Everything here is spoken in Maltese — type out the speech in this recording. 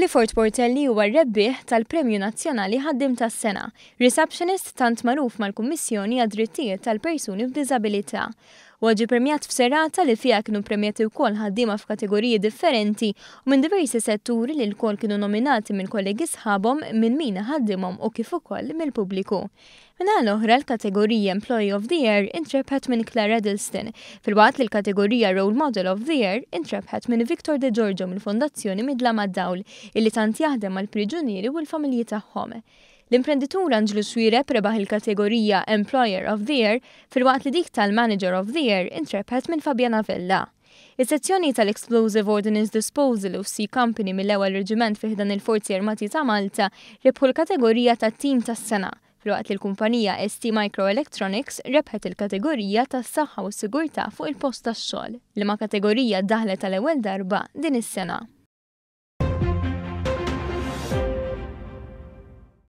Clifford Portelli huwa r-rebbieħ tal-Premju Nazzjonali Ħaddiem tas-Sena, receptionist tant magħruf mal-Kummissjoni għad-Drittijiet tal-Persuni b'Diżabilità. U ġie premjat f'serata li fiha kienu premjati wkoll ħaddiema f'kategoriji differenti u minn diversi setturi li l-kol kienu nominati minn kollegi sħabhom minn min ħaddimhom u kif ukoll mill-pubbliku. Minna l-oħra l-kategorija Employee of the Year intrebħet minn Claire Edelstein, fil-waqt li l-kategorija Role Model of the Year intrebħet minn Victor De Giorgio mill-Fondazzjoni Midla Mad-Dawl, illi tant jaħdem mal-priġunieri u l-familji tagħhom. L-imprenditur Anġlu Swireb rebaħ il-kategorija Employer of the Year fil-waqt li dik tal-Manager of the Year intrebħet minn Fabiana Vella. Is-sezzjoni tal-Explosive Ordnance Disposal u Sea Company mill-ewwel reġiment fih dan il-Forzi Armati ta' Malta rebħu l-kategorija tat-Tim tas-Sena, fil-waqt li l-kumpanija ST Microelectronics rebħet il-kategorija tas-Saħħa u s-Sigurtà fuq il-post tax-xogħol, li ma' kategorija ddaħlet tal-ewwel darba din is-sena.